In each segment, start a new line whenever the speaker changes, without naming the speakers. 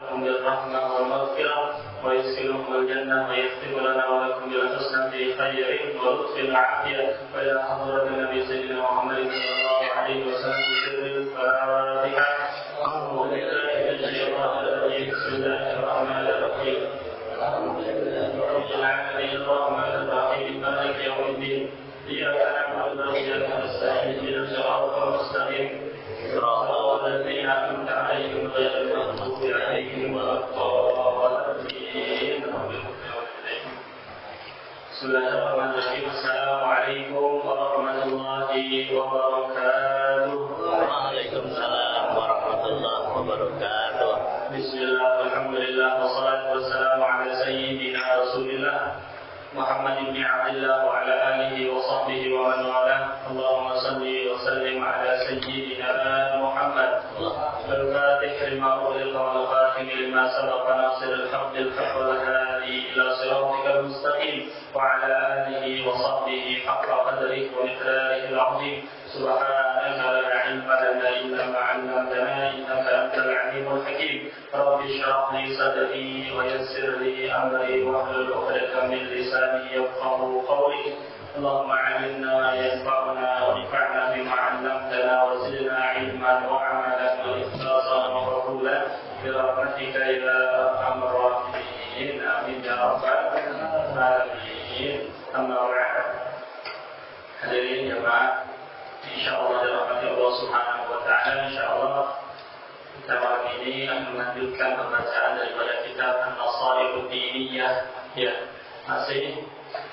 بالرحمة والمغفرة ويسكنهم الجنة ويختم لنا ولكم بالحسنى في خير ولطف العافية وإلى حضرة النبي سيدنا محمد صلى الله عليه وسلم بسر الفاتحة. أعوذ بالله من الشيطان الرجيم. بسم الله الرحمن الرحيم. الحمد لله رب العالمين الرحمن الرحيم مالك يوم الدين. إياك نعبد وإياك نستعين اهدنا الصراط المستقيم صراط الذين أنعمت عليهم غير المغضوب عليهم ولا الضالين. Bismillahirrahmanirrahim. Assalamualaikum warahmatullahi wabarakatuh.
Waalaikumsalam warahmatullahi wabarakatuh.
Bismillah, alhamdulillah, wassalatu wassalamu ala sayyidina Rasulillah Muhammad ibn Abdillah wa ala alihi wa sahbihi wa man walah. Allahumma salli wa sallim ala sayyidina Muhammad al-Fatih lima ughliqa wal khatim lima sabaqa nasiril haqqil haqq wal hadi ila siratikal mustaqim wa ala alihi wa sahbihi haqqa qadrihi wa miqdarihi al-'azim. Subhanaka la ilma lana illa ma 'allamtana innaka antal 'alimul hakim. Rabbi shrah li sadri wa yassir li amri wahlul 'uqdatam min lisani yafqahu qawli. Allahumma 'allimna ma yanfa'una wanfa'na bima 'allamtana wa zidna 'ilman wa 'amalan wa ikhlasan wa qabulan bi rahmatika ya arhamar rahimin. Amin ya rabbal alamin. Amma ba'd. Hadirin jemaah, insyaallah dirahmati Allah Subhanahu wa taala, insyaallah kita malam ini akan melanjutkan pembacaan daripada kitab An-Nasaihud Diniyah, ya, masih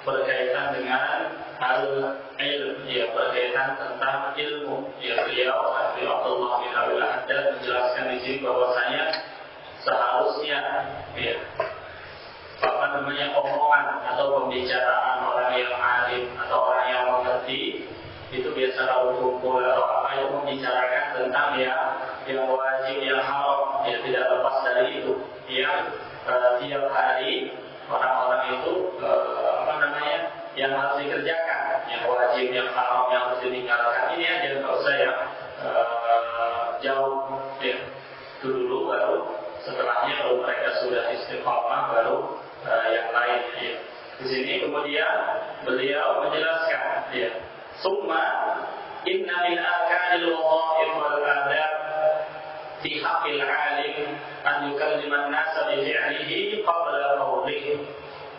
berkaitan dengan al-ilm, ya, berkaitan tentang ilmu. Ya, beliau Abdullah bin Abdul Haddad menjelaskan di sini bahwasanya seharusnya, ya, omongan atau pembicaraan orang yang alim atau orang yang mengerti itu biasa kumpul atau apa yang membicarakan tentang yang wajib, yang haram, ya, tidak lepas dari itu. Yang tiap hari orang-orang itu yang harus dikerjakan, yang wajib, yang haram, yang harus ditinggalkan. Ini aja, nggak usah yang jauh, ya. Itu dulu, baru setelahnya kalau mereka sudah istiqamah baru yang lain, ya. Di sini kemudian beliau menjelaskan, ya, summa inna min arkanil wadha'if wal adab fi haqqil 'alim an yukallima an-nasa bi fi'lihi qabla qawlihi.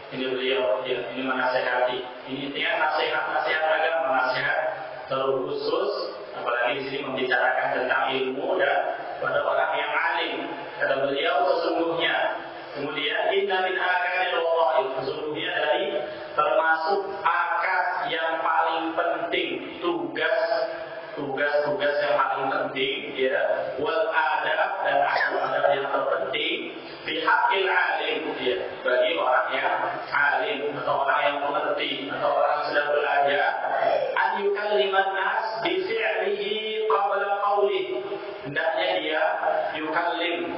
Ini beliau, ya, ini menasihati. Ini intinya nasihat agama, nasihat terkhusus, apalagi di sini membicarakan tentang ilmu dan pada orang yang alim. Kata beliau, sesungguhnya, kemudian inna min arkanil wadha'if, sesungguhnya dari termasuk akad yang paling penting, tugas yang paling penting, ya, wal adab, dan adab yang terpenting fi haqqil alim, ya, bagi orang yang alim atau orang yang mengerti atau orang yang sedang belajar, an yukalliman nas bi fi'lihi qabla qawlihi, hendaknya dia yukallim,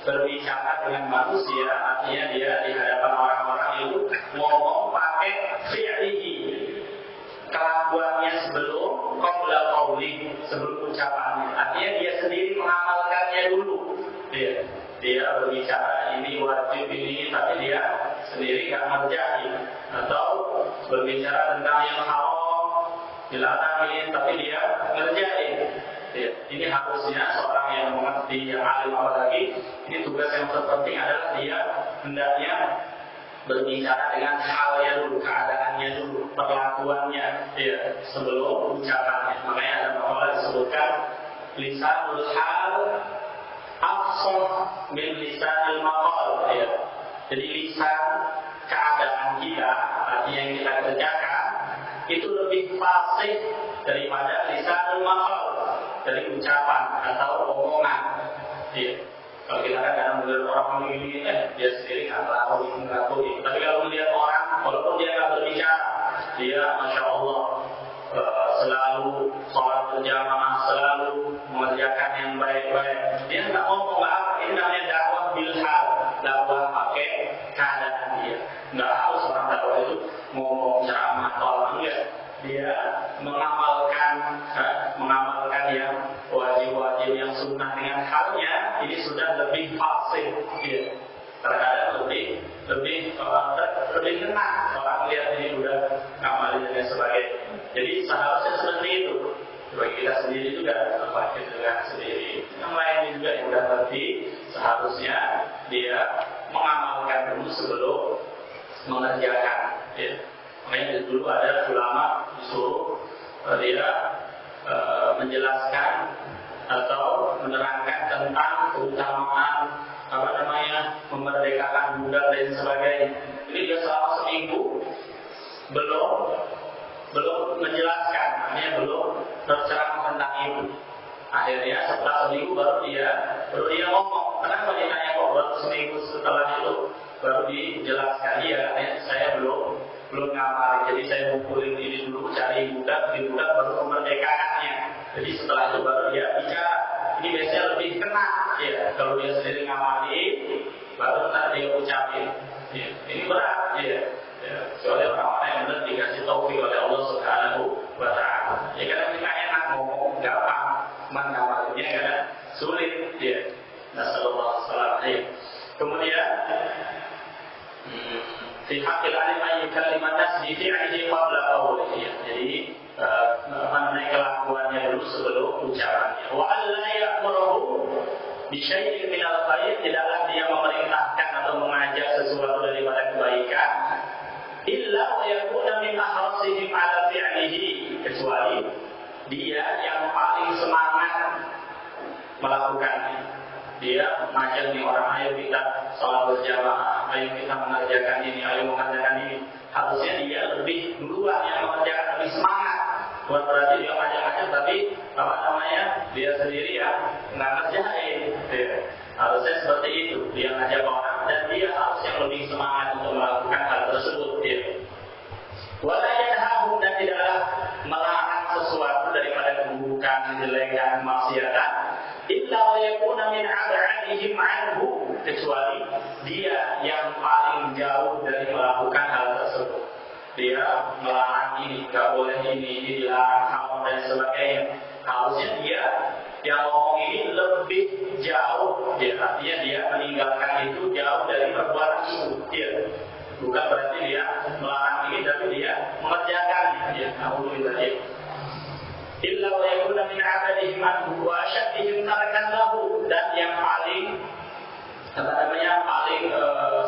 berbicara dengan manusia, artinya dia di hadapan orang-orang itu ngomong pakai fi'lihi, kelakuannya sebelum qabla qawli, sebelum ucapannya. Artinya dia sendiri mengamalkannya dulu. Dia berbicara ini wajib ini, tapi dia sendiri gak ngerjain, atau berbicara tentang yang haram dilarang ini, tapi dia ngerjain. Ya, ini harusnya seorang yang mengerti, yang alim, apalagi ini tugas yang terpenting adalah dia hendaknya berbicara dengan halnya dulu, keadaannya dulu, perlakuannya, ya, sebelum ucapannya. Makanya ada makalah disebutkan lisanul hal afsah min lisanil maqal, ya. Jadi lisan keadaan kita, artinya yang kita kerjakan itu lebih fasih daripada lisanul maqal, dari ucapan atau omongan, ya. Kalau kita kan kadang melihat orang begini, dia sendiri nggak tahu ini. Tapi kalau melihat orang, walaupun dia nggak berbicara, dia masya Allah selalu sholat berjamaah, selalu mengerjakan yang baik-baik. Dia nggak ngomong apa, ini namanya dakwah bilhal, dakwah pakai keadaan dia. Nggak harus orang dakwah itu ngomong ceramah atau apa, enggak. Dia mengamalkan yang wajib-wajib, yang sunnah dengan halnya, ini sudah lebih fasih, lebih kena orang lihat ini udah ngamalin dan sebagainya. Jadi seharusnya seperti itu. Bagi kita sendiri juga, apa kita sendiri, yang lain juga yang udah ngerti, seharusnya dia mengamalkan dulu sebelum mengerjakan. Ya. Makanya dulu ada ulama disuruh dia menjelaskan atau menerangkan tentang keutamaan memerdekakan budak dan sebagainya. Ini dia selama seminggu belum menjelaskan, artinya belum berceramah tentang itu. Akhirnya setelah seminggu baru dia ngomong. Kenapa ditanya kok baru seminggu setelah itu baru dijelaskan? Iya, saya belum ngamalin. Jadi saya ngumpulin ini dulu, cari budak baru memerdekakannya. Jadi setelah itu baru dia bicara. Ini biasanya lebih kena, ya. Kalau dia sendiri ngamalin, baru nanti dia ucapin. Ya. Ini berat, ya. Soalnya orang-orang yang benar dikasih taufik oleh Allah Subhanahu wa Ta'ala. Ya karena kita enak ngomong, gampang, ngamalinnya karena sulit, ya. Nasallallahu alaihi. Kemudian fi haqqil alim ayyukan liman nas di fi'lihi qabla qawlihi. Jadi kelakuannya dulu sebelum ucapannya. Wa alla ya'muruhu bi syai'in min al-khair, tidaklah dia memerintahkan atau mengajak sesuatu daripada kebaikan illa wa yakuna min ahrasihim ala fi'lihi, kecuali dia yang paling semangat melakukannya. Dia mengajak nih orang, ayo kita sholat berjamaah, ayo kita mengerjakan ini, ayo mengerjakan ini. Harusnya dia lebih duluan yang mengerjakan, lebih semangat. Bukan berarti dia ngajak-ngajak tapi dia sendiri ya nggak ngerjain. Harusnya seperti itu, dia ngajak orang dan dia harus yang lebih semangat untuk melakukan hal tersebut. Wala yanhahum, dan tidaklah melarang sesuatu daripada keburukan, kejelekan, kemaksiatan. Illa yakuna min ab'adihim anhu, kecuali dia yang paling jauh dari melakukan hal tersebut. Dia melarang ini, nggak boleh ini dilarang, haram dan sebagainya. Harusnya dia yang ngomong ini lebih jauh, artinya dia meninggalkan itu jauh dari perbuatan itu. Bukan berarti dia melarang ini, tapi dia mengerjakan. Alhamdulillah. Illa wa yakuna min 'abadihim anhu wa ashaddihim tarakan lahu, dan yang paling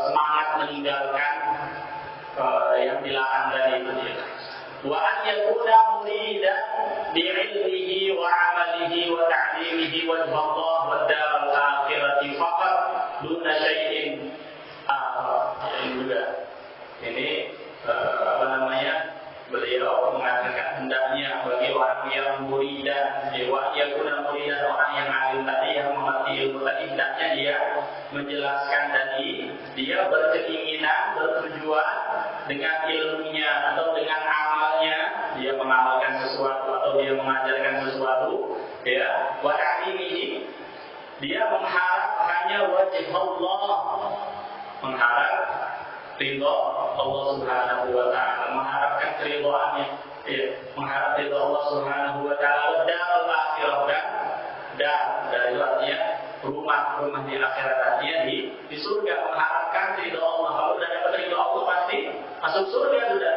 semangat meninggalkan yang dilarang dari itu. Wa an yakuna muridan bi 'ilmihi wa 'amalihi wa ta'limihi wa Allah wa daral akhirati faqat duna syai'in ini juga. Ini beliau mengatakan hendaknya bagi orang yang muridan, yakuna muridan, orang yang alim tadi, yang mengerti ilmu tadi, hendaknya dia menjelaskan tadi, dia berkeinginan, bertujuan dengan ilmunya atau dengan amalnya, dia mengamalkan sesuatu atau dia mengajarkan sesuatu, wa ta'limihi, dia mengharap hanya wajh Allah, mengharap ridho Allah Subhanahu wa Ta'ala, mengharapkan keridhoannya, mengharap ridho Allah Subhanahu wa Ta'ala dan al-akhirah, dan dari artinya rumah di akhirat, artinya di surga, mengharapkan ridho Allah. Kalau sudah dapat ridho Allah pasti masuk surga sudah.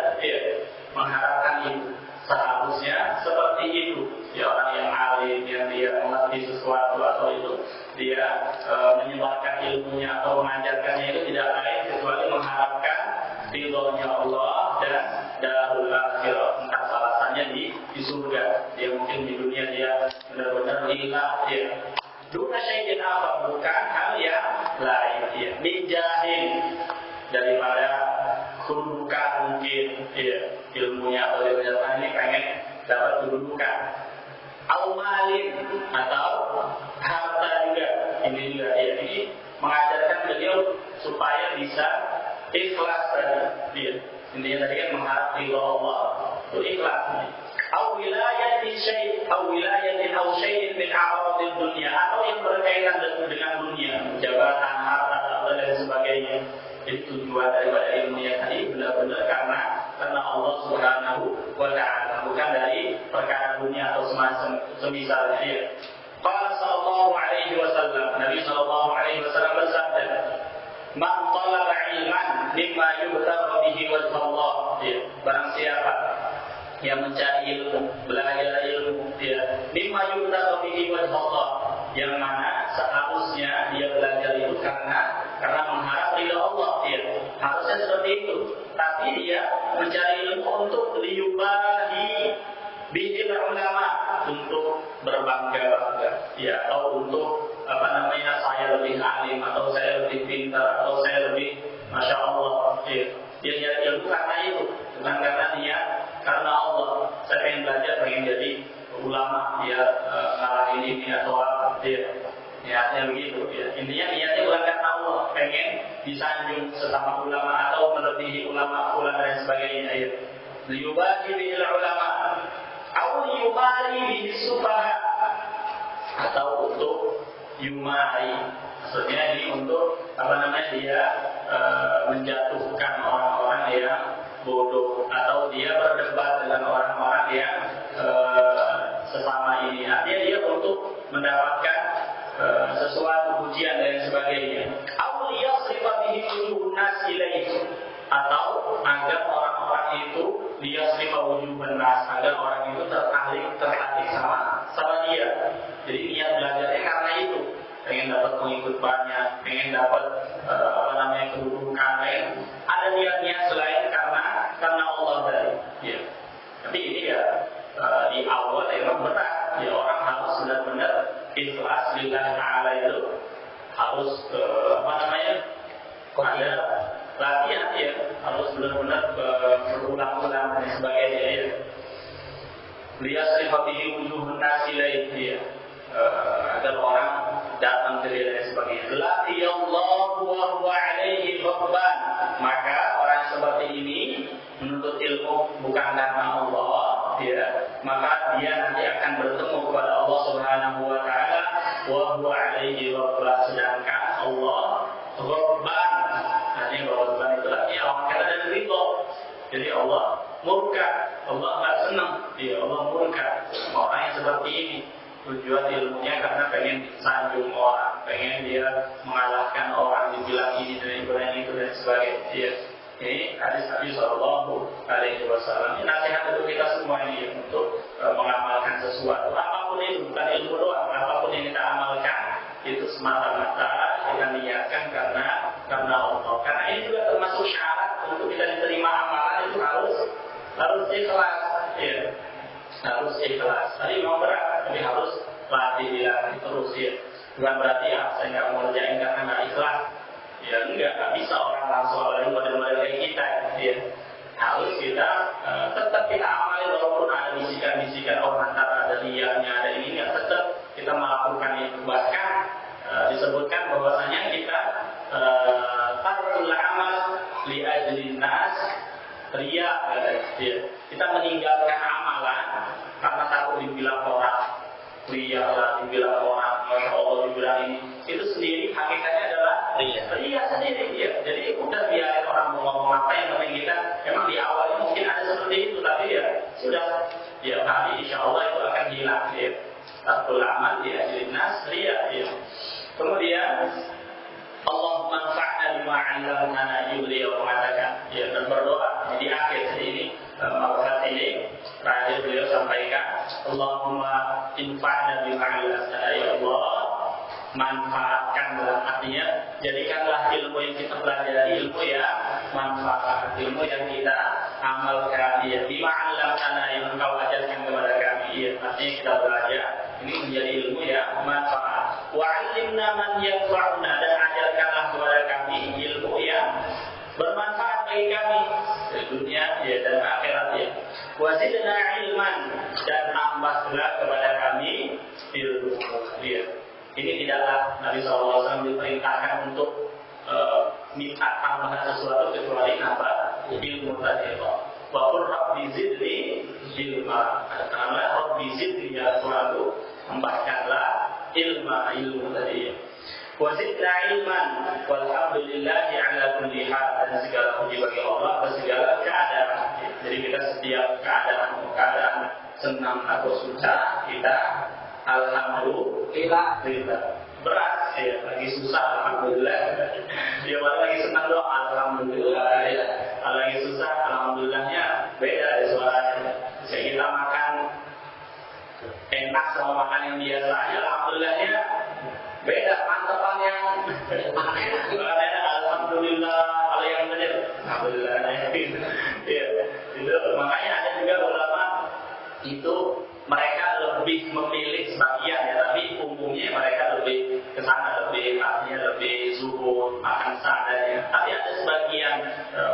Mengharapkan itu seharusnya seperti itu. Orang yang alim, yang dia mengerti sesuatu atau itu, dia menyebarkan ilmunya atau mengajarkannya itu tidak lain kecuali mengharapkan ridhonya Allah dan darul akhirah, entah balasannya di surga. Dia mungkin di dunia dia benar-benar lillah, duna syai'in akhar, bukan hal yang lain, bijahil, daripada kedudukan mungkin, ilmunya atau ilmunya ini pengen dapat kedudukan, al-malin, atau harta juga. Ini juga, ini mengajarkan beliau supaya bisa ikhlas tadi. Intinya tadi kan mengharap ridho Allah itu ikhlas. Aw wilayatin syai'in min a'radid dunya, atau yang berkaitan dengan dunia, jabatan, harta dan sebagainya. Jadi tujuan daripada ilmunya tadi benar-benar karena Allah Subhanahu wa Ta'ala, bukan dari perkara dunia atau semisalnya. Qala sallallahu alaihi wasallam, Nabi sallallahu alaihi wasallam bersabda, "Man talaba ilman mimma yubtagha bihi wajh Allah. Ya, barang siapa yang mencari ilmu, belajar ilmu, ya, mimma yubtagha bihi wajh Allah, yang mana seharusnya dia belajar itu karena mengharap ridha Allah, ya. Harusnya seperti itu. Tapi dia mencari ilmu untuk liyubahi bihil ulama, untuk berbangga-bangga, ya, atau untuk saya lebih alim, atau saya lebih pintar, atau saya lebih masya Allah, ya. Dia nyari ilmu karena itu, bukan karena niat karena Allah. Saya pengen belajar, pengen jadi ulama, ya, ngalahin ini atau apa, ya. Niatnya begitu, ya. Intinya niatnya bukan karena Allah, pengen disanjung sesama ulama atau melebihi ulama dan sebagainya, ya. Liyubahi bihil ulama, atau yumari bihi sufaha, atau untuk yumari, maksudnya ini untuk dia menjatuhkan orang-orang yang bodoh, atau dia berdebat dengan orang-orang yang sesama ini. Artinya dia untuk mendapatkan sesuatu pujian dan sebagainya. Atau liyasrifa bihi wujuhun nas ilaihi, atau agar orang-orang itu liyasrifa wujuhun nas, agar orang itu tertarik sama dia. Jadi niat belajarnya karena itu, pengen dapat pengikut banyak, pengen dapat kedudukan lain. Ada niat-niat selain karena Allah tadi, ya. Tapi ini ya di awal memang berat, ya. Orang harus benar-benar ikhlas lillahi ta'ala, itu harus ada latihan, ya. Harus benar-benar berulang-ulang dan sebagainya, ya. Liyasrifa bihi wujuhun nas ilaihi, ya. Agar orang datang ke dia dan sebagainya. Laqiyallahu wa huwa alaihi ghadban, maka orang seperti ini menuntut ilmu bukan karena Allah, ya, maka dia nanti akan bertemu kepada Allah Subhanahu wa taala wa huwa alaihi ghadban, sedangkan Allah ghadban. Artinya ghadban itu artinya Allah keadaan ridho. Jadi Allah murka, Allah enggak senang, ya, Allah murka sama orang yang seperti ini. Tujuan ilmunya karena pengen sanjung orang, pengen dia mengalahkan orang, dibilang ini dan dibilang itu dan sebagainya, ya. Ini hadis Nabi Sallallahu Alaihi Wasallam. Ini nasihat untuk kita semua ini, untuk mengamalkan sesuatu, apapun itu, bukan ilmu doang, apapun yang kita amalkan itu semata-mata kita niatkan karena Allah. Karena ini juga termasuk syarat untuk kita diterima amalan, itu harus ikhlas, ya. Harus ikhlas. Tadi memang berat, tapi harus dilatih terus, ya. Bukan berarti saya nggak mau ngerjain karena nggak ikhlas. Ya nggak bisa orang langsung awalin model-model kayak kita, ya. Harus kita tetap kita amalin, walaupun ada bisikan-bisikan antara ada liarnya, ada ini, tetap kita melakukan itu. Bahkan disebutkan bahwasanya kita tarkul amal li ajlin nas riya, ya. Kita meninggalkan amalan karena takut dibilang orang riya lah, dibilang orang masya Allah, dibilang ini, itu sendiri hakikatnya adalah riya sendiri, ya. Jadi udah biarin orang mau ngomong apa, yang penting kita memang di awalnya mungkin ada seperti itu, tapi ya sudah, ya nanti insya Allah itu akan hilang, ya. Tarkul amal li ajlin nas riya, ya. Kemudian Allahumma anfa'na bima 'allamtana, beliau mengatakan, ya, dan berdoa di akhir ini maqalat ini terakhir beliau sampaikan, Allahumma anfa'na bima 'allamtana, ya Allah, manfaatkanlah, artinya jadikanlah ilmu yang kita pelajari ilmu yang manfaat, ilmu yang kita amalkan, ya, bima 'allamtana, yang Engkau ajarkan kepada kami, ya. Artinya kita belajar ini menjadi ilmu yang manfaat. Wa 'allimna man yanfa'una, dan ajarkanlah kepada kami ilmu yang bermanfaat bagi kami di dunia, ya, dan akhirat, ya. Wa zidna ilman, dan tambahlah kepada kami ilmu, ya. Ini tidaklah Nabi SAW diperintahkan untuk minta tambahan sesuatu kecuali apa? Ilmu tadi. Wa qul rabbi zidni ilma, katakanlah rabbi zidni, ya Tuhanku, tambahkanlah ilmu tadi. Wa zidna ilman walhamdulillahi ala kulli hal, dan segala puji bagi Allah atas segala keadaan. Jadi kita setiap keadaan senang atau susah, kita alhamdulillah. Berat, ya, lagi susah alhamdulillah. Dia baru lagi senang doa alhamdulillah. sama makan yang biasa aja, alhamdulillahnya beda, mantepan yang makan enak. Alhamdulillah, kalau yang benar, alhamdulillah. Ya, itu makanya ada juga ulama itu mereka lebih memilih sebagian ya, tapi umumnya mereka lebih ke sana, lebih artinya lebih zuhud, makan seadanya. Tapi ada sebagian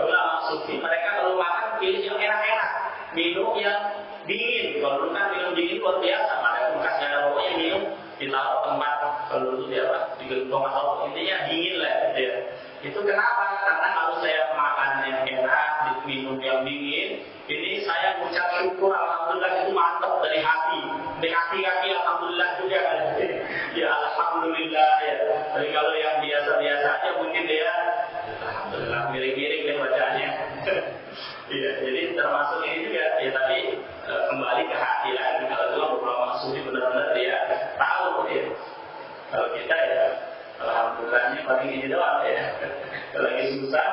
ulama sufi mereka kalau makan pilih yang enak-enak, minum yang dingin. Kalau dulu kan minum dingin luar biasa, ada kulkas ada pokoknya minum ditaruh tempat kalau dulu dia di gentong atau intinya dingin lah gitu ya. Itu kenapa? Karena kalau saya makan yang enak, minum yang dingin, ini saya mengucap syukur alhamdulillah itu mantap dari hati. Dari kaki-kaki alhamdulillah juga kan. Ya alhamdulillah ya. Tapi kalau yang biasa-biasa aja mungkin dia alhamdulillah miring-miring deh bacaannya. Iya, jadi termasuk ini juga ya, tapi kembali ke hati lagi. Kalau itu ulama sufi benar-benar dia tahu ya. Kalau kita ya alhamdulillahnya paling ini doang ya. Kalau lagi susah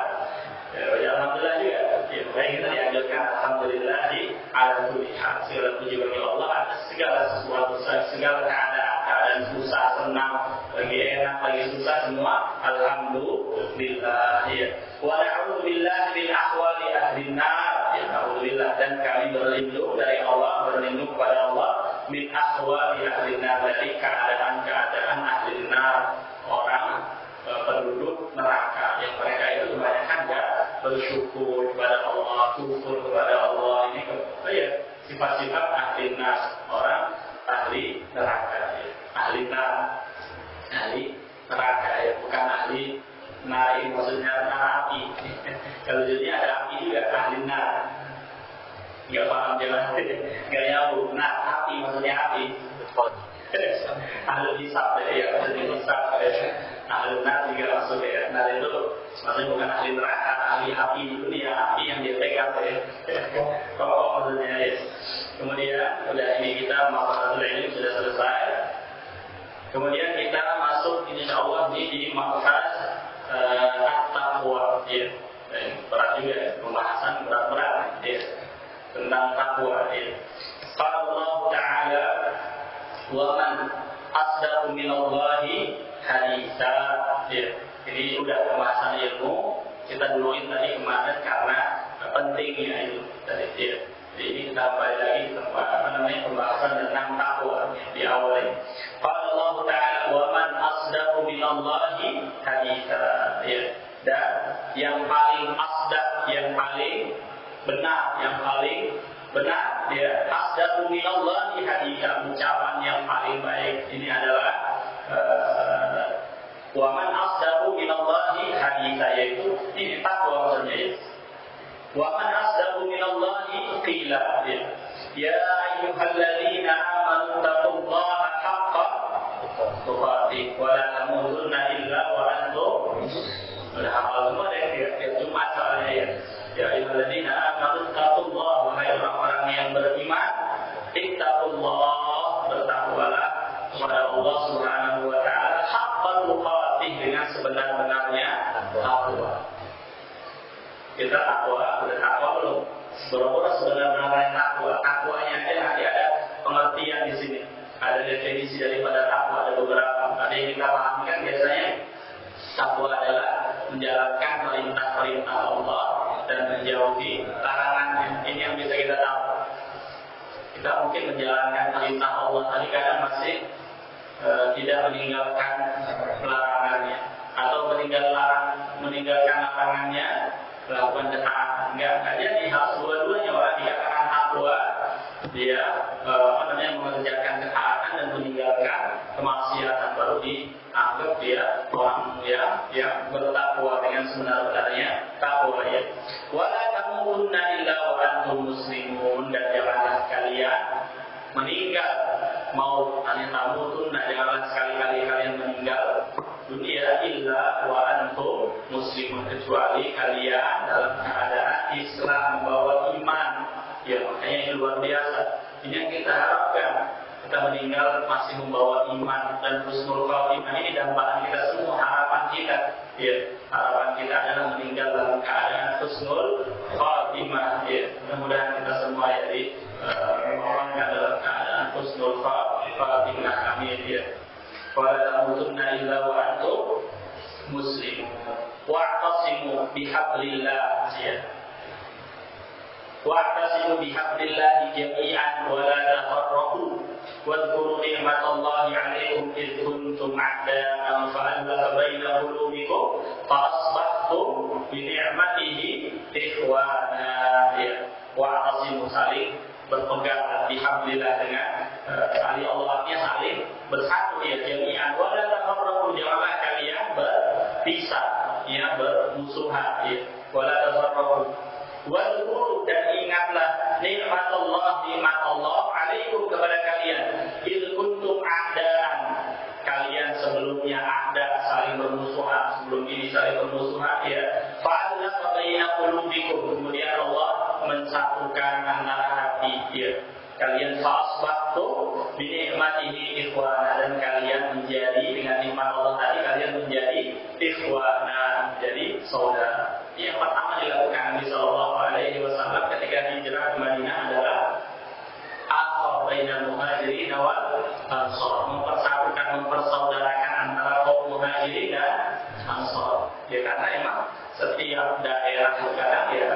ya alhamdulillah juga. Ya, makanya kita dianjurkan alhamdulillah di ala kulli hal. Segala puji bagi Allah atas segala sesuatu, segala keadaan susah, senang, lagi enak, lagi susah semua alhamdulillah ya. Wa na'udzu billahi min ahwali ahli nar. Ya alhamdulillah, dan kami berlindung dari Allah, berlindung kepada Allah min ahwali ahli nar, dari keadaan-keadaan ahli nar, orang penduduk neraka yang mereka itu kebanyakan enggak bersyukur kepada Allah, kufur kepada Allah. Ini ya sifat-sifat ahli nar, orang ahli neraka ya. Ahli nar, ahli neraka ya, bukan ahli nar, maksudnya nar api. Kalau jadinya ada api juga ahli nar. Enggak paham jalan, enggak nyambung. Nar api maksudnya api. Ahli hisab ya, maksudnya hisab ya. Ahli nar juga maksudnya ya. Nar itu maksudnya bukan ahli neraka, ahli api di dunia, api yang dia pegang ya. Pokok maksudnya ya. Kemudian udah ini kita mafhum ini sudah selesai. Kemudian kita masuk insyaallah di mafhum at-taqwa ya. Berat juga ya, pembahasan berat-berat ya tentang takwa ya. Qala Allah Ta'ala wa man asdaqu minallahi haditsa ya. Ini sudah pembahasan ilmu, kita duluin tadi kemarin karena pentingnya itu tadi ya. Jadi ini kita kembali lagi tempat pembahasan tentang takwa ya, di awal ini. Qala Allah Ta'ala wa man asdaqu minallahi haditsa ya. Dan yang paling asdaq, yang paling benar, ya, asdaqu minallahi haditsa, ucapan yang paling baik ini adalah wa man asdaqu minallahi haditsa, yaitu ini takwa maksudnya ya. Wa man asdaqu minallahi qila ya ayyuhalladzina amanu taqullaha haqqa tuqatih wa la tamutunna illa wa antum udah hafal semua deh ya, Jumat soalnya ya. Ya ayyuhalladzina amanu taqullaha, wahai orang-orang yang beriman, ittaqullah, bertakwalah kepada Allah Subhanahu wa taala haqqa tuqatih, dengan sebenar-benarnya takwa. Kita takwa, udah takwa belum? Berapa sebenar-benarnya takwa? Takwanya aja nanti ada pengertian di sini. Ada definisi daripada takwa, ada beberapa. Ada yang kita pahami kan biasanya takwa adalah menjalankan perintah-perintah Allah dan menjauhi larangannya. Ini yang bisa kita tahu. Kita mungkin menjalankan perintah Allah, tapi kadang masih tidak meninggalkan larangannya, atau meninggalkan larangannya, melakukan ketaatan. Enggak jadi, harus dua-duanya. Orang dikatakan takwa, dia mengerjakan ketaatan dan meninggalkan kemaksiatan, baru dianggap dia orang yang bertakwa dengan sebenar-benarnya takwa ya. Wala tamutunna illa wa antum muslimun, dan janganlah kalian meninggal, mau tanya tamutunna, janganlah sekali-kali kalian meninggal dunia illa wa antum muslimun, kecuali kalian dalam keadaan Islam, membawa iman ya. Makanya ini luar biasa, ini yang kita harapkan, kita meninggal masih membawa iman dan husnul khatimah. Ini dambaan kita semua, harapan kita ya. Harapan kita adalah meninggal dalam keadaan husnul khatimah ya. Mudah-mudahan kita semua jadi orang yang dalam keadaan husnul Fatimah amin ya. Wala tamutunna illa wa antum muslimun. Wa'tasimu bihablillah ya. Wa'tasimu bihablillah jami'an wa la tafarraqu. Wadhkuru ni'matallahi 'alaikum id kuntum a'da'an fa'alafa baina qulubikum fa asbahtum bi ni'matihi ikhwana ya. Wa'tasimu saling berpegang bihablillah dengan tali Allahnya saling bersatu ya jami'an wa la tafarraqu janganlah kalian berpisah ya bermusuhan ya wa la tafarraqu wadhkuru dan ingatlah nikmat Allah 'alaikum kepada kalian id kuntum a'daan kalian sebelumnya ada saling bermusuhan sebelum ini saling bermusuhan ya fa'alafa baina qulubikum kemudian Allah mensatukan antara hati ya kalian fa'asbahtum bi ni'matihi ikhwana dan kalian menjadi dengan nikmat Allah tadi kalian menjadi ikhwana jadi saudara yang pertama dilakukan Nabi sallallahu alaihi wasallam ketika hijrah ke Madinah adalah akha bainal muhajirin wal ansar mempersaudarakan antara kaum muhajirin dan ansar ya karena emang setiap daerah kadang ya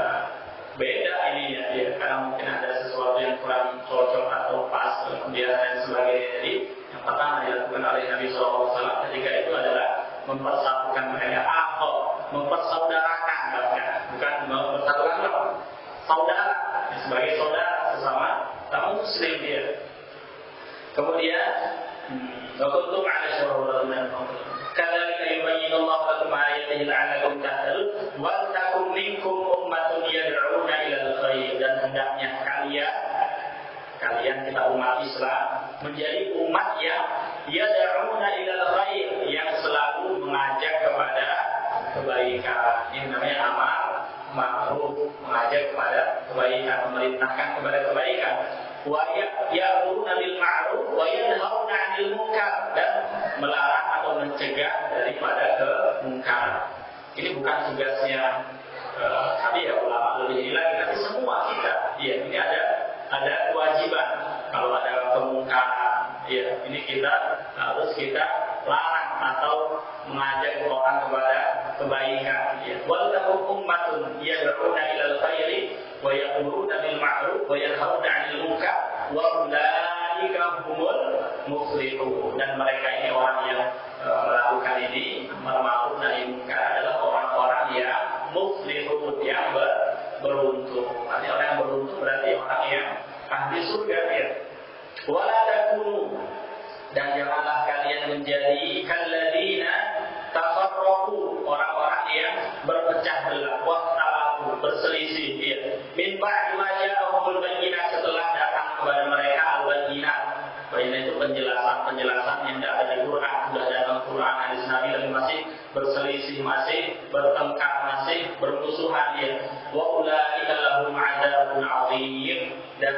beda ininya ya karena mungkin ada sesuatu yang kurang cocok atau pas kemudian dan sebagainya jadi yang pertama dilakukan oleh Nabi SAW ketika itu adalah mempersatukan mereka atau mempersaudarakan bukan mempersatukan saudara sebagai saudara sesama kamu muslim dia kemudian wakuntum ala syururul kadzalika yubayyinullahu lakum ayatihi la'allakum tahtadun wal takum minkum ummatun yad'una ilal khair dan hendaknya kalian kita umat Islam menjadi umat yang yad'una ilal khair yang selalu mengajak kepada kebaikan ini namanya amal ma'ruf mengajak kepada kebaikan memerintahkan kepada kebaikan wa ya'muruna bil ma'ruf wa yanhauna 'anil munkar dan melarang atau mencegah daripada kemungkaran. Ini bukan tugasnya tadi ya ulama lebih lagi tapi semua kita ya ini ada kewajiban kalau ada kemungkaran ya ini harus kita larang atau mengajak orang kepada kebaikan ya wal takum ummatun yad'una ilal khairi wa ya'muruna bil ma'ruf wa yanhauna 'anil munkar wa ulaika humul muflihun dan mereka ini orang yang melakukan ini amar ma'ruf nahi munkar adalah orang-orang yang muflihun yang beruntung. Artinya orang yang beruntung berarti orang yang ahli surga ya. Wala takunu dan janganlah kalian menjadi kalladzina tafarraqu orang-orang yang berpecah belah waqtalafu berselisih ya. Min ba'di ma ja'ahumul bayyinat setelah datang kepada mereka al-bayyinat. Bayyinat itu penjelasan yang tidak ada di Quran, sudah datang Quran hadis Nabi tapi masih berselisih, masih bertengkar, masih bermusuhan ya. Wa ulaika lahum 'adzabun 'adzim dan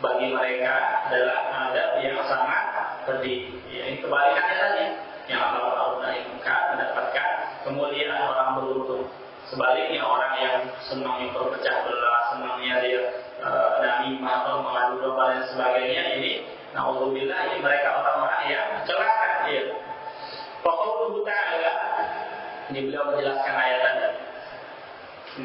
bagi mereka adalah adab yang sangat pedih. Ya, ini kebalikannya tadi. Yang amal ma'ruf nahi munkar mendapatkan kemuliaan orang beruntung. Sebaliknya orang yang senang berpecah belah, senangnya dia namimah atau mengadu domba dan sebagainya ini, naudzubillah ini mereka orang-orang yang celaka. Ya. Qauluhu ta'ala ini beliau menjelaskan ayat tadi.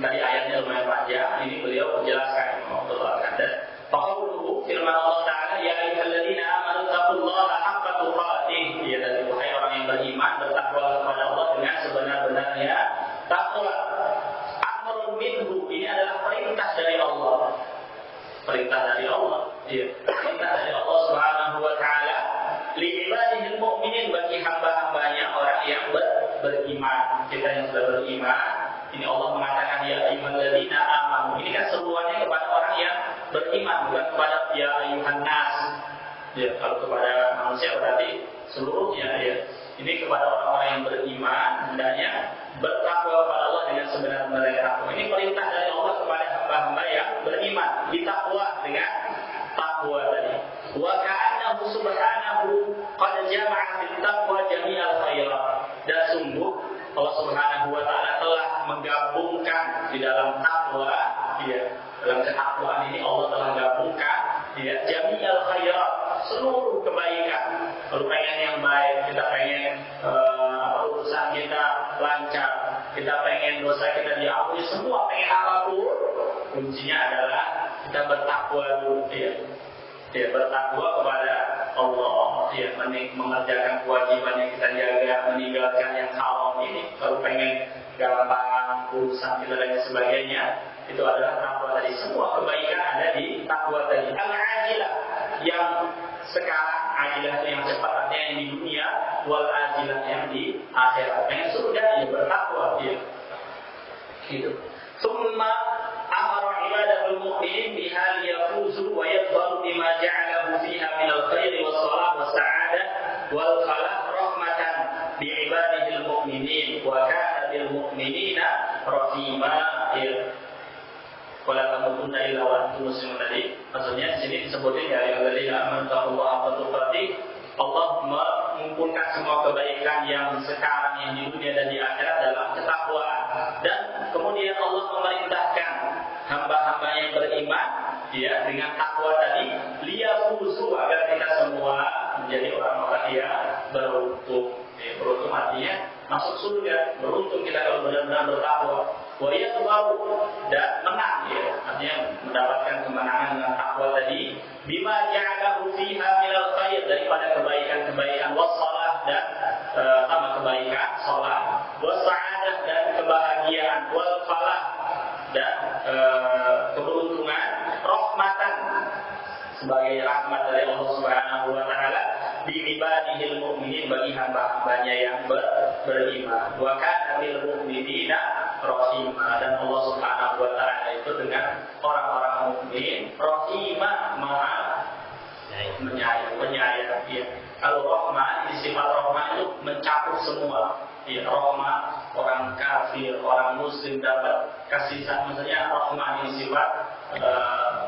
Tadi ayatnya lumayan panjang, ini beliau menjelaskan Allah kata. Qauluhu firman Allah Ta'ala ya ayyuhalladzina amanu taqullaha haqqa tuqatih ya dan wahai orang yang beriman bertakwa kepada Allah dengan sebenar-benarnya takwa. Amrun minhu ini adalah perintah dari Allah. Perintah dari Allah. Ya. Perintah dari Allah Subhanahu wa taala li ibadihil mu'minin bagi hamba-hambanya orang yang beriman. Kita yang sudah beriman ini Allah mengatakan ya ayyuhalladzina amanu. Ini kan seruannya kepada orang yang beriman bukan kepada ya ayyuhan nas. Ya, kalau kepada manusia berarti seluruhnya ya. Ini kepada orang-orang yang beriman hendaknya bertakwa kepada Allah dengan sebenar-benarnya takwa. Ini perintah dari Allah kepada hamba-hamba yang beriman, ditakwa dengan takwa tadi. Wa ka'annahu subhanahu qad jama'a fit taqwa jami'al khairat. Dan sungguh Allah Subhanahu wa taala telah menggabungkan di dalam takwa ya. Dalam ketakwaan ini Allah telah gabungkan ya jami'al khairat seluruh kebaikan. Kalau pengen yang baik, kita pengen urusan kita lancar, kita pengen dosa kita diampuni, semua pengen apapun, kuncinya adalah kita bertakwa dulu, ya bertakwa kepada Allah, ya mengerjakan kewajiban yang kita jaga, meninggalkan yang haram ini. Kalau pengen gampang urusan kita dan sebagainya, itu adalah takwa tadi. Semua kebaikan ada di takwa tadi. Al-ajilah yang sekarang, ajilah itu yang cepat, artinya yang di dunia, wal ajilah yang di akhirat. Pengen surga, ya bertakwa, ya. Gitu. Summa amara ibadahul mu'minin bihal yafuzu wa yadharu bima ja'alahu fiha minal khairi was salah was sa'adah wal falah rahmatan bi ibadihil mu'minin wa kana bil mu'minina rahima. Wala tamutunna illa wa antum muslimun tadi. Maksudnya di sini disebutkan ya ayyuhalladzina amanu taqullaha haqqa tuqatih. Allah mengumpulkan semua kebaikan yang sekarang, yang di dunia dan di akhirat dalam ketakwaan. Dan kemudian Allah memerintahkan hamba-hamba yang beriman, ya, dengan takwa tadi, liyafuzu, agar kita semua menjadi orang-orang yang beruntung. Beruntung artinya masuk surga. Beruntung kita kalau benar-benar bertakwa. Wa yadharu, dan menang, ya, artinya mendapatkan kemenangan dengan takwa tadi. Bima ja'alahu fiha minal khair, daripada kebaikan-kebaikan, wassalah, dan sama kebaikan salat, wassa'adah, dan kebahagiaan, wal falah, dan keberuntungan, rahmatan, sebagai rahmat dari Allah Subhanahu wa taala bi ibadihil mu'minin, bagi hamba-hambanya yang beriman. Wa kana bil mu'minina rahimah, dan Allah Subhanahu wa taala itu dengan orang-orang mukmin rahimah, maha penyayang. Ya. Kalau rahmah, ini sifat rahmah itu mencakup semua. Ya, rahmah, orang kafir, orang muslim dapat kasih sayang. Maksudnya rahmah ini sifat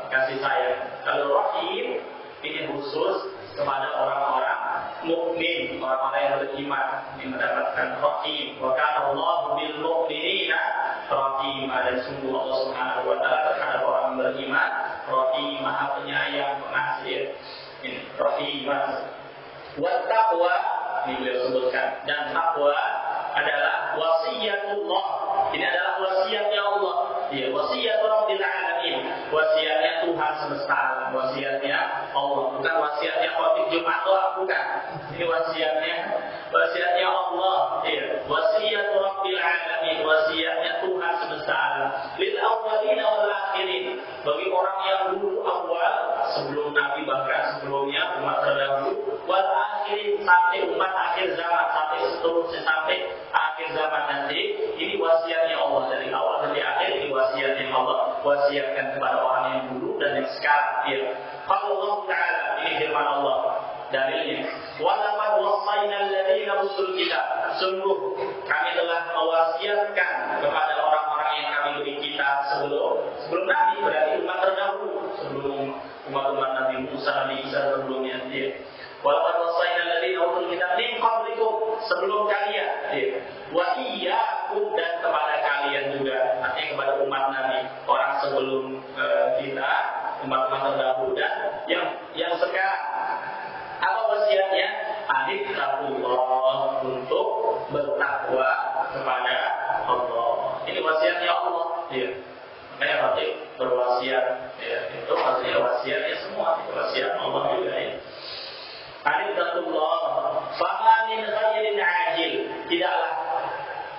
kasih sayang. Kalau rahim ini khusus kepada orang-orang mukmin, orang-orang yang beriman, ini mendapatkan rahim. Wa kana Allahu bil mu'minina rahimah, dan sungguh Allah Subhanahu wa taala terhadap orang beriman rahim, maha penyayang, pengasih. Ini rahimah. Wa taqwa, ini beliau sebutkan, dan takwa adalah wasiatullah. Ini adalah wasiatnya Allah. Ya, wasiat Rabbil Alamin, wasiatnya Tuhan semesta alam, wasiatnya Allah, bukan wasiatnya khotib Jumat doang, bukan. Ini wasiatnya Allah. Ya, wasiat Rabbil Alamin, wasiatnya Tuhan semesta alam. Lil awwalina wal akhirin, bagi orang yang dulu awal, sebelum Nabi, bahkan sebelumnya umat terdahulu, wal akhirin, sampai umat akhir zaman, sampai seterusnya, sampai akhir zaman nanti. Ini wasiatnya Allah, dari awal sampai akhir. Ini wasiatnya Allah, wasiatkan kepada orang yang dulu dan yang sekarang. Ya. Kalau Allah Ta'ala, ini firman Allah, dalilnya, walaqad wasaina alladziina utul kitab, sungguh kami telah mewasiatkan kepada orang-orang yang kami beri kitab sebelum Nabi, berarti umat terdahulu, sebelum umat-umat Nabi Musa, Nabi Isa sebelumnya. Ya. Walaqad wasaina alladziina utul kitab min qablikum, sebelum kalian. Ya. Wa iyyakum, dan kepada kalian juga, artinya kepada umat Nabi, orang sebelum kita, umat-umat terdahulu dan yang sekarang. Apa wasiatnya? Anittaqullah, untuk bertakwa kepada Allah. Ini wasiatnya Allah. Ya. Makanya berarti berwasiat, ya, itu maksudnya wasiatnya semua, itu wasiat Allah juga, ya. Anittaqullah, fama min khairin ajil, tidaklah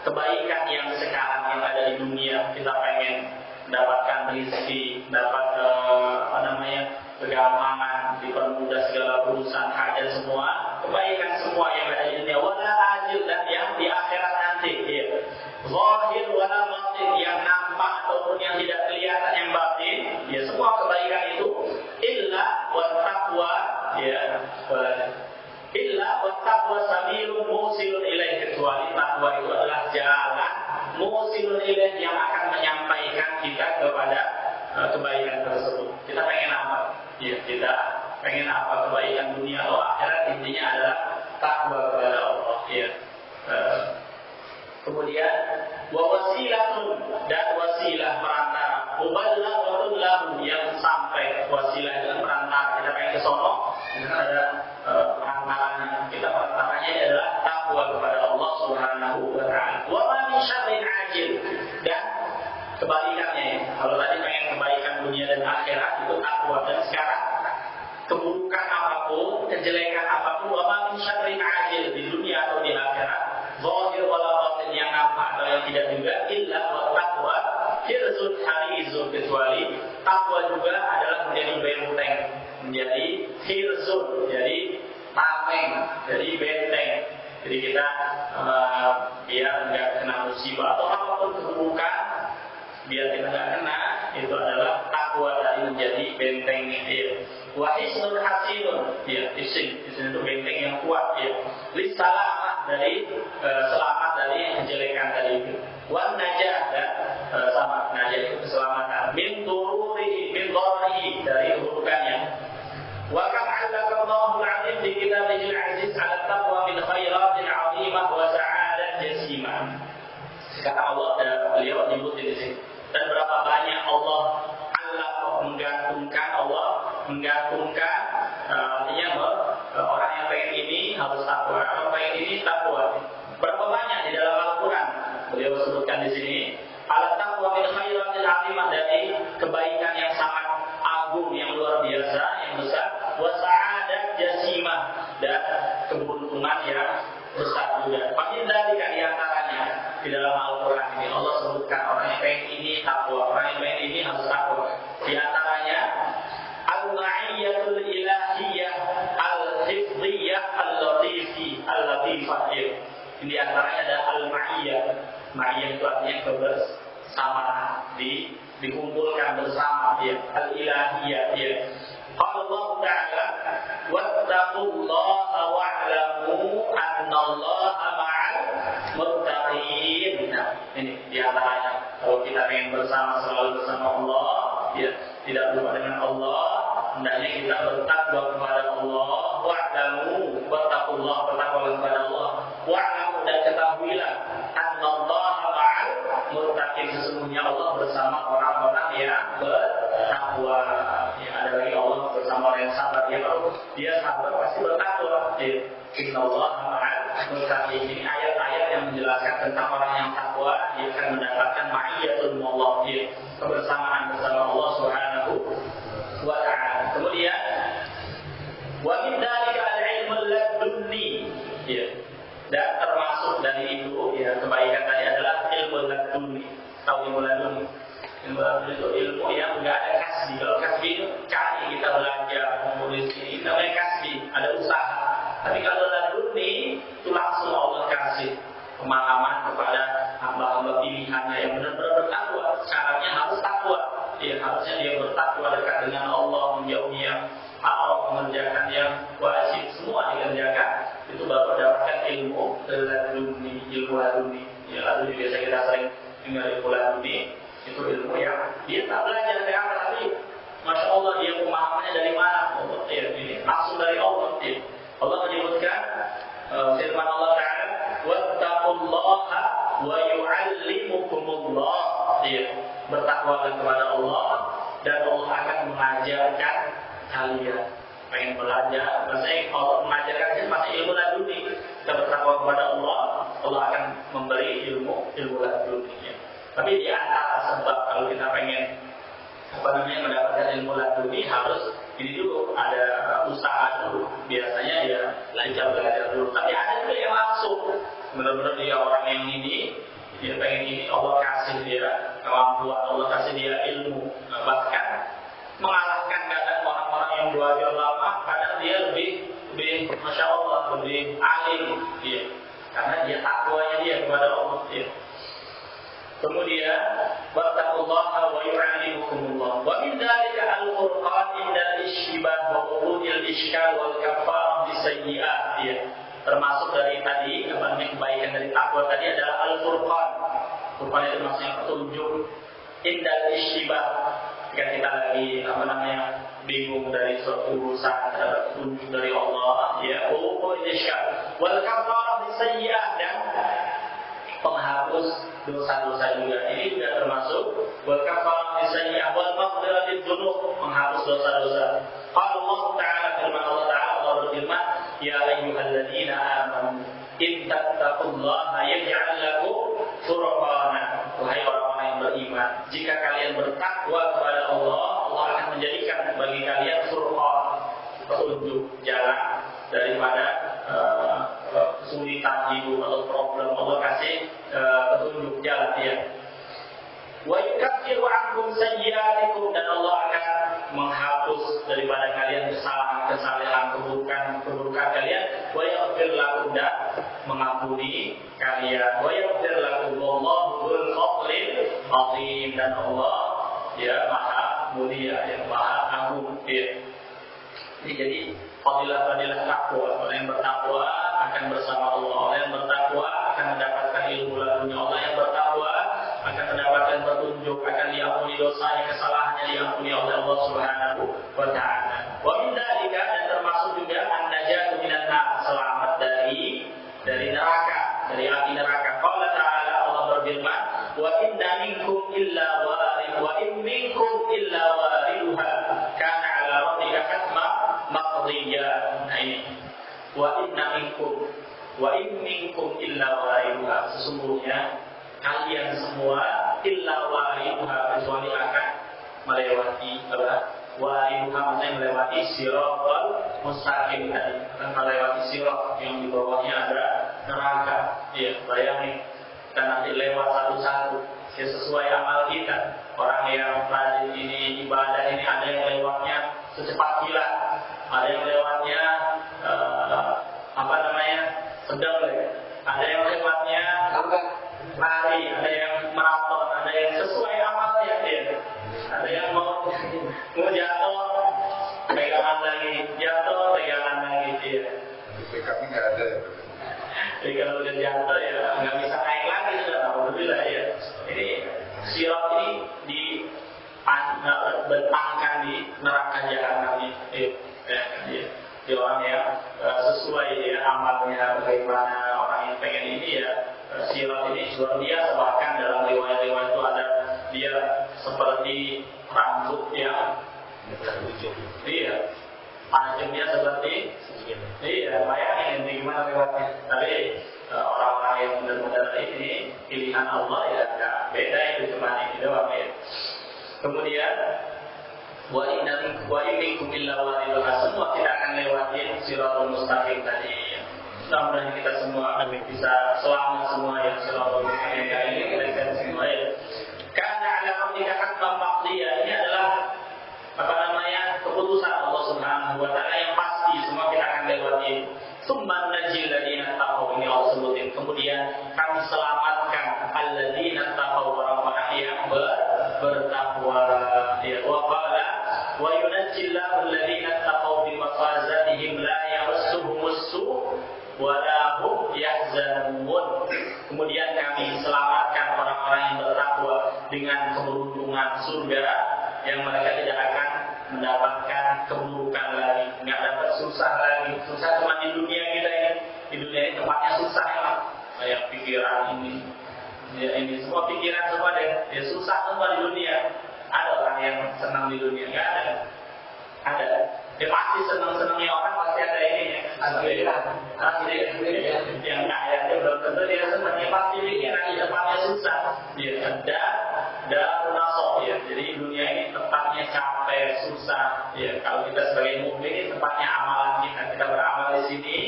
kebaikan yang sekarang yang ada di dunia, kita pengen mendapatkan rezeki, dapat kegamangan, dipermudah segala urusan, hajat semua, kebaikan semua yang ada di dunia, wala ajil, dan yang di akhirat nanti, ya. Zahir wala batin, yang nampak ataupun yang tidak kelihatan, yang batin, ya, semua kebaikan itu illa wat taqwa, ya, illa wat taqwa sabilun musilun ilaih, kecuali takwa itu adalah jalan musilun ilaih yang akan menyampaikan kita kepada kebaikan tersebut. Kita pengen apa? Ya, kita pengen apa, kebaikan dunia atau akhirat, intinya adalah takwa kepada Allah. Ya. Kemudian wasilatun, dan wasilah perantara, mubalaghatun lahu, yang sampai, wasilah dengan perantara, kita pengen ke sono, ada amalannya. Kita pertamanya adalah takwa kepada Allah Subhanahu wa taala. Wa ma min syarrin ajil, dan kebalikannya. Kalau tadi pengen kebaikan dunia dan akhirat itu takwa, dan sekarang keburukan apapun, kejelekan apapun, wa ma min syarrin ajil di dunia atau di akhirat, zahir wala batin, yang nampak atau yang tidak juga, illa wa taqwa hirzun harizun, kecuali takwa juga adalah menjadi benteng, menjadi hirzun, jadi tameng, jadi benteng. Jadi kita biar nggak kena musibah atau apapun keburukan, biar kita nggak kena, itu adalah takwa dari menjadi bentengnya. Wahisnul hasinun, isin itu benteng yang kuat, lissalamah, dari selamat dari kejelekan tadi itu. Wan najah, dan sama najah itu keselamatan. Min dururihi, min dharrihi, dari keburukannya. Wa kam 'allaqallahu al-'azim di kitabihil 'aziz 'ala taqwa min khairatin 'azimah wa sa'adat jasimah. Kata Allah, dan beliau menyebut di sini. Dan berapa banyak Allah menggantungkan, artinya orang yang pengen ini harus takwa, orang pengen ini takwa. Berapa banyak di dalam Al-Quran beliau sebutkan di sini, ala taqwa min khairatil azimah, dari kebaikan yang sangat agung, yang luar biasa, yang besar, wa sa'adat jasimah, dan keberuntungan yang besar juga. Paling dari antaranya di dalam Al-Quran ini Allah sebutkan orang yang pengen ini takwa, orang yang pengen ini harus takwa. Di antaranya al-ma'iyyatul ilahiyah al-hifdiyah al-latifah. Di antaranya ada al-ma'iyyah. Ma'iyyah itu artinya kebersamaan, dikumpulkan bersama, al-ilahiyah. Allah Ta'ala, wattaqullaha wa'lamu annallaha ma'al muttaqin. Nah, ini di antaranya. Kalau kita ingin bersama, selalu bersama Allah, tidak lupa dengan Allah, hendaknya kita bertakwa kepada Allah. Wa'lamu, wattaqullaha, bertakwa kepada Allah. Wa'lamu, dan ketahuilah, annallaha ma'al muttaqin, sesungguhnya Allah bersama orang-orang yang bertakwa. Ada lagi Allah bersama orang yang sabar. Kalau dia sabar pasti bertakwa. Innallaha ma'al muttaqin. Ini ayat-ayat yang menjelaskan tentang orang yang takwa, dia akan mendapatkan ma'iyyatul Allah, kebersamaan bersama Allah Subhanahu wa ta'ala. Kemudian wa min dzalika al-ilmul ladunni, dan termasuk dari itu, kebaikan tadi adalah ilmu ladunni. Tahu ilmu ladunni? Ilmu ladunni itu ilmu yang enggak ada kasbi. Kalau kasbi itu cari, kita belajar, menulis ini, namanya kasbi, ada usaha. Tapi kalau ladunni itu langsung Allah kasih pemahaman kepada hamba-hamba pilihannya yang benar-benar bertakwa. Syaratnya harus takwa. Harusnya dia bertakwa, dekat dengan Allah, menjauhi yang haram, mengerjakan yang wajib, semua dikerjakan. Itu baru dapatkan ilmu ladunni, ilmu ladunni. Ladunni biasa kita sering dengar ilmu ladunni. Itu ilmu yang dia tak belajar dari apa, tapi Masya Allah dia pemahamannya dari mana? Ini langsung dari Allah. Allah menyebutkan firman Allah Ta'ala, wattaqullaha wa yu'allimukumullah. Bertakwalah kepada Allah, dan Allah akan mengajarkan kalian. Pengen belajar, maksudnya Allah mengajarkan kita masih ilmu laduni. Kita bertakwa kepada Allah, Allah akan memberi ilmu laduni. Tapi di antara sebab kalau kita pengen mendapatkan ilmu laduni, harus ini dulu, ada usaha dulu. Biasanya belajar dulu. Tapi ada juga yang langsung, benar-benar dia orang yang ini, dia pengen ini, Allah kasih dia kemampuan, Allah kasih dia ilmu. Bahkan mengalahkan kadang orang-orang yang belajar lama, kadang dia lebih Masya Allah, lebih alim, karena dia takwanya dia kepada Allah. Kemudian wattaqullaha wa yu'allimukumullah. Wa min dzalika al-Qur'an indal ishbah wa wurudil ishkal wal kafarah bisayyi'at. Termasuk dari tadi, kebaikan dari takwa tadi adalah Al-Furqan. Furqan itu maksudnya petunjuk. Indal ishbah, jika kita lagi bingung dari suatu urusan, terhadap petunjuk dari Allah, wurudil ishkal wal kafarah bisayyi'at, dan penghapus dosa-dosa juga. Ini juga termasuk wa kafaratu sayyi'ah wal maghfiratu dzunub, menghapus dosa-dosa. Qala Allah Ta'ala, firman Allah Ta'ala, Allah berfirman, ya ayyuhalladzina amanu in tattaqullaha yaj'al lakum furqana. Wahai orang-orang yang beriman, jika kalian bertakwa kepada Allah, Allah akan menjadikan bagi kalian furqan, petunjuk jalan daripada kesulitan hidup atau problem. Allah kasih petunjuk jalan ya. Wa yukaffiru ankum sayyi'atikum, dan Allah akan menghapus daripada kalian kesalahan, keburukan kalian. Wa yaghfir lakum, dan mengampuni kalian. Wa yaghfir lakum wallahu dzul fadlil azim, dan Allah ya maha mulia, yang maha agung ya. Ini jadi fadilah-fadilah takwa. Orang yang bertakwa akan bersama Allah. Orang yang bertakwa akan mendapatkan ilmu ladunya. Allah yang bertakwa akan mendapatkan petunjuk, akan diampuni dosanya, kesalahannya diampuni oleh Allah Subhanahu wa Ta'ala. Wa min dzalika, dan termasuk juga an-najatu minan nar, selamat dari neraka, dari api neraka. Qala Ta'ala, Allah berfirman, wa inna minkum illa warid, wa in minkum illa wariduha kana 'ala rabbika hatman maqdiyya. Nah ini, wa in minkum illa wariduha, sesungguhnya kalian semua illa wariduha, kecuali akan melewati apa? Wariduha maksudnya melewati siratal mustaqim tadi, akan melewati sirat yang di bawahnya ada neraka. Ya, bayangin kita nanti lewat satu-satu ya, sesuai amal kita. Orang yang rajin ini, ibadah ini, ada yang lewatnya secepat kilat, ada yang lewatnya sedang, ada yang lewatnya lari, ada yang maraton, ada yang sesuai amalnya ya. Ada yang mau jatuh, pegangan lagi, jatuh, pegangan lagi ya.
Pegangnya nggak ada ya.
Jadi kalau udah jatuh ya nggak bisa naik lagi sudah. Alhamdulillah ya. Ini sirat ini dibentangkan di neraka jahanam ya. Di orang yang sesuai ya amalnya, bagaimana orang yang pengen ini ya. Sirat ini luar biasa, bahkan dalam riwayat-riwayat itu ada dia seperti rambut yang iya, tajamnya seperti iya, bayangin gimana lewatnya. Tapi orang-orang yang benar-benar ini pilihan Allah ya nggak beda, itu cuma ini doang ya. Kemudian wa in minkum illa wariduha, semua kita akan lewatin siratal mustaqim tadi. Mudah-mudahan kita semua bisa selamat semua ya, siratal mustaqim ini kita semua ya. Karena ala rabbika hatman maqdiyya, ini adalah keputusan Allah Subhanahu wa Ta'ala yang pasti, semua kita akan lewati. Tsumma najil ladina taqaw, ini Allah sebutin. Kemudian kami selamatkan alladzina taqaw, orang-orang yang bertakwa. Ya, wa qala wa yunajjillahu alladzina taqaw bi mafazatihim la yamassuhumus su' wa la hum yahzanun. Kemudian kami selamatkan orang-orang yang bertakwa dengan keberuntungan surga, yang mereka tidak akan mendapatkan keburukan lagi, nggak dapat susah lagi. Susah cuma di dunia kita ini. Di dunia ini tempatnya susah ya, kayak pikiran ini, ya ini semua pikiran semua deh, ya susah semua di dunia. Ada orang yang senang di dunia? Nggak ada. Ada. Ya pasti senang-senangnya orang pasti ada ini ya. Yang kaya dia belum tentu dia senang, ya pasti pikiran di tempatnya susah. Dia ada nasab ya. Jadi dunia ini tempatnya capek, susah. Ya, kalau kita sebagai mukmin ini tempatnya amalan kita beramal di sini.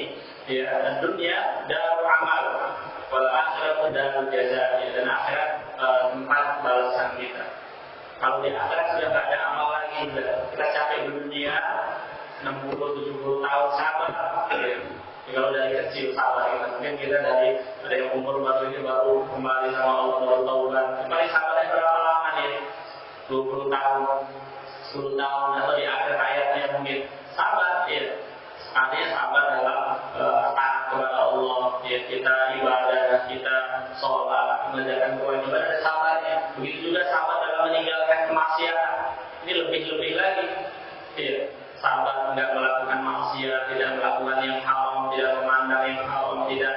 Ya, dan dunia darul amal, wal akhirat darul jaza, ya, dan akhirat tempat balasan kita. Kalau di akhirat sudah nggak ada amal lagi, kita capek di dunia 60-70 tahun sabar. Ya. Kalau dari kecil sabar kita, mungkin kita dari yang umur baru ini baru kembali sama Allah, baru taubat. Kembali sabarnya berapa lama nih? 20 tahun, 10 tahun, atau di akhir hayatnya mungkin sabar ya. Artinya sabar dalam taat kepada Allah ya, kita ibadah, kita sholat, mengerjakan kewajiban, ada sabarnya. Begitu juga sabar dalam meninggalkan kemaksiatan. Ini lebih-lebih lagi ya. Sabar tidak melakukan maksiat, tidak melakukan yang haram, tidak memandang yang haram, tidak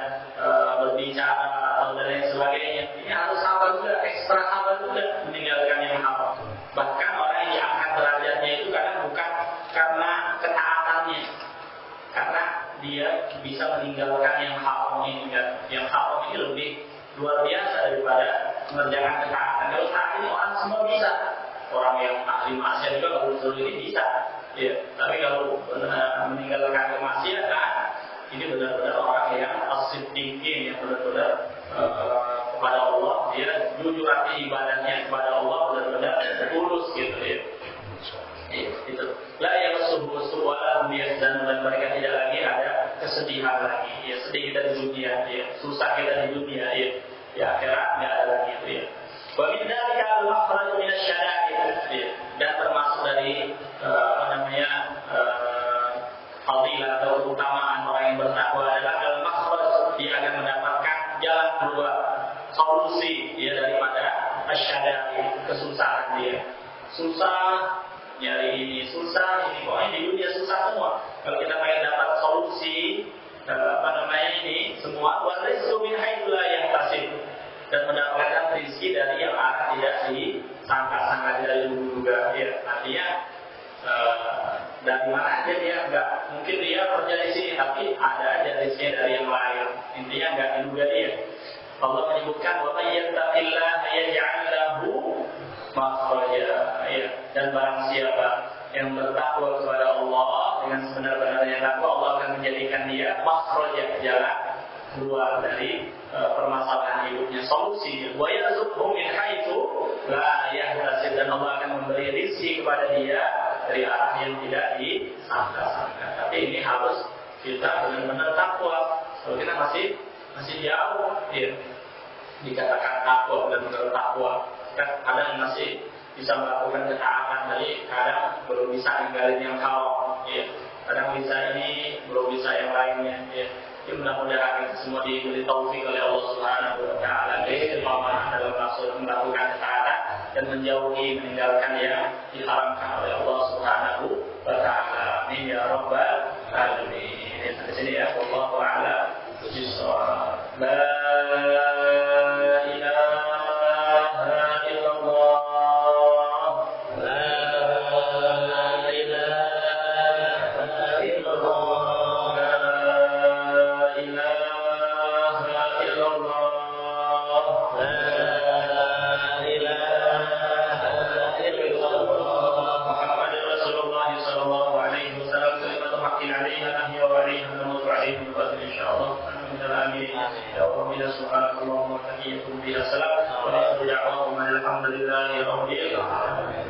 berbicara atau dan lain sebagainya. Ini harus sabar juga, ekstra sabar juga meninggalkan yang haram. Bahkan orang yang diangkat derajatnya itu kadang bukan karena ketaatannya, karena dia bisa meninggalkan yang haram ini. Yang haram ini lebih luar biasa daripada mengerjakan ketaatan. Kalau saat ini orang semua bisa, orang yang ahli maksiat juga kalau disuruh ini bisa, ya. Tapi kalau meninggalkan kemaksiatan, ini benar-benar orang yang as-siddiqin, yang benar-benar kepada Allah, dia jujur hati ibadahnya kepada Allah benar-benar tulus gitu ya. Itu. La yamassuhu su'ala dan mereka tidak lagi ada kesedihan lagi. Ya, sedih kita di dunia, ya. Susah kita di dunia, ya. Di akhirat nggak ada lagi itu ya. Wa min dzalika al-makhraj min asy-syada'id. Dan termasuk dari fadilah atau keutamaan orang yang bertakwa adalah al-makhraj, dia akan mendapatkan jalan keluar, solusi ya daripada asy-syada'id, kesusahan dia. Susah nyari ini, susah ini, pokoknya di dunia susah semua. Kalau kita pengen dapat solusi ini semua, wa rizqu min haitsu la yahtasib, dan mendapatkan rezeki dari yang arah tidak disangka-sangka, tidak diduga ya. Artinya dari mana aja dia enggak mungkin dia kerja di sini, tapi ada aja rezeki dari yang lain. Intinya enggak diduga dia. Allah menyebutkan wa may yattaqillaha yaj'al lahu makhraja, ya. Dan barang siapa yang bertakwa kepada Allah dengan sebenar-benarnya takwa, Allah akan menjadikan dia makhraja, jalan keluar dari permasalahan hidupnya, solusi. Wa yarzuqhu min haitsu la yahtasib, dan Allah akan memberi rezeki kepada dia dari arah yang tidak disangka-sangka. Tapi ini harus kita benar-benar takwa. Kalau kita masih jauh ya, dikatakan takwa, benar-benar takwa. Kita kadang masih bisa melakukan ketaatan, tapi kadang belum bisa ninggalin yang haram ya. Kadang bisa ini, belum bisa yang lainnya ya. Mudah-mudahan semua diberi taufik oleh Allah Subhanahu wa taala dalam melakukan ketaatan dan menjauhi, meninggalkan yang diharamkan oleh Allah Subhanahu wa taala. Amin ya rabbal alamin. Di sini ya, wallahu a'lam bishawab. La ilaha illallah. سبحانك اللهم وتحيتهم فيها سلام ونحن دعواهم الحمد لله رب العالمين.